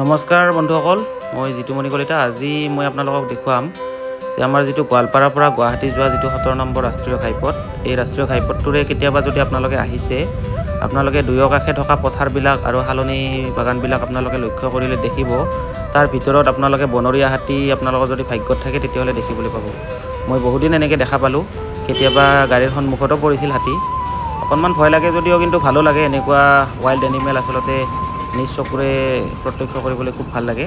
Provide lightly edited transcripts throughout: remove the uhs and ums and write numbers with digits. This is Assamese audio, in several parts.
নমস্কাৰ বন্ধুসকল, মই জিতুমণি কলিতা। আজি মই আপোনালোকক দেখুৱাম যে আমাৰ যিটো গোৱালপাৰাৰ পৰা গুৱাহাটী যোৱা যিটো 17 নম্বৰ ৰাষ্ট্ৰীয় ঘাইপথ, এই ৰাষ্ট্ৰীয় ঘাইপথটোৰে কেতিয়াবা যদি আপোনালোকে আহিছে, আপোনালোকে দুয়ো কাষে থকা পথাৰবিলাক আৰু হালনি বাগানবিলাক আপোনালোকে লক্ষ্য কৰিলে দেখিব। তাৰ ভিতৰত আপোনালোকে বনৰীয়া হাতী আপোনালোকৰ যদি ভাগ্যত থাকে তেতিয়াহ'লে দেখিবলৈ পাব। মই বহুদিন এনেকৈ দেখা পালোঁ, কেতিয়াবা গাড়ীৰ সন্মুখতো পৰিছিল হাতী। অকণমান ভয় লাগে যদিও কিন্তু ভালো লাগে। এনেকুৱা ৱাইল্ড এনিমেল আচলতে নিজ চকুৰে প্ৰত্যক্ষ কৰিবলৈ খুব ভাল লাগে।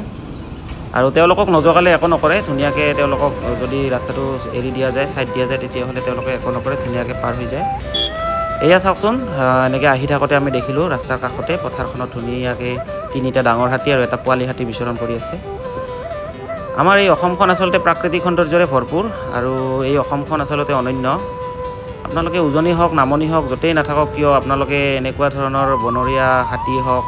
আৰু তেওঁলোকক নজগালে একো নকৰে, ধুনীয়াকৈ তেওঁলোকক যদি ৰাস্তাটো এৰি দিয়া যায়, ছাইড দিয়া যায়, তেতিয়াহ'লে তেওঁলোকে একো নকৰে, ধুনীয়াকৈ পাৰ হৈ যায়। এয়া চাওকচোন, এনেকৈ আহি থাকোঁতে আমি দেখিলোঁ ৰাস্তাৰ কাষতে পথাৰখনত ধুনীয়াকৈ 3টা ডাঙৰ হাতী আৰু এটা পোৱালি হাতী বিচৰণ কৰি আছে। আমাৰ এই অসমখন আচলতে প্ৰাকৃতিক সৌন্দৰ্যৰে ভৰপূৰ আৰু এই অসমখন আচলতে অনন্য। আপোনালোকে উজনি হওক, নামনি হওক, য'তেই নাথাকক কিয় আপোনালোকে এনেকুৱা ধৰণৰ বনৰীয়া হাতী হওক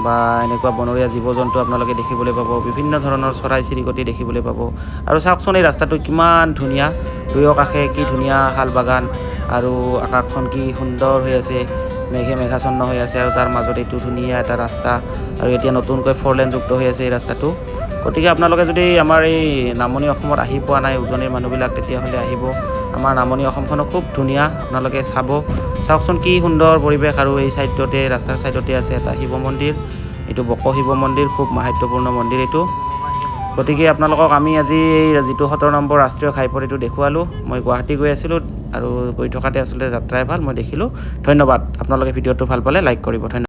বা এনেকুৱা বনৰীয়া জীৱ জন্তু আপোনালোকে দেখিবলৈ পাব। বিভিন্ন ধৰণৰ চৰাই চিৰিকটি দেখিবলৈ পাব। আৰু চাওকচোন এই ৰাস্তাটো কিমান ধুনীয়া, দুয়ো কাষে কি ধুনীয়া শাল বাগান আৰু আকাশখন কি সুন্দৰ হৈ আছে, মেঘাচ্ছন্ন হৈ আছে আৰু তাৰ মাজত এইটো ধুনীয়া এটা ৰাস্তা আৰু এতিয়া নতুনকৈ 4 লেনযুক্ত হৈ আছে এই ৰাস্তাটো। গতিকে আপোনালোকে যদি আমাৰ এই নামনি অসমত আহি পোৱা নাই উজনিৰ মানুহবিলাক, তেতিয়াহ'লে আহিব। আমাৰ নামনি অসমখনো খুব ধুনীয়া, আপোনালোকে চাব। চাওকচোন কি সুন্দৰ পৰিৱেশ। আৰু এই ছাইডতে ৰাস্তাৰ ছাইডতে আছে এটা শিৱ মন্দিৰ, এইটো শিৱ মন্দিৰ, খুব মাহাত্ম্যপূৰ্ণ মন্দিৰ এইটো। গতিকে আপোনালোকক আমি আজি এই যিটো 17 নম্বৰ ৰাষ্ট্ৰীয় ঘাইপথ এইটো দেখুৱালোঁ। মই গুৱাহাটী গৈ আছিলোঁ আৰু গৈ থকাতে আচলতে যাত্ৰাই ভাল, মই দেখিলোঁ। ধন্যবাদ। আপোনালোকে ভিডিঅ'টো ভাল পালে লাইক কৰিব। ধন্যবাদ।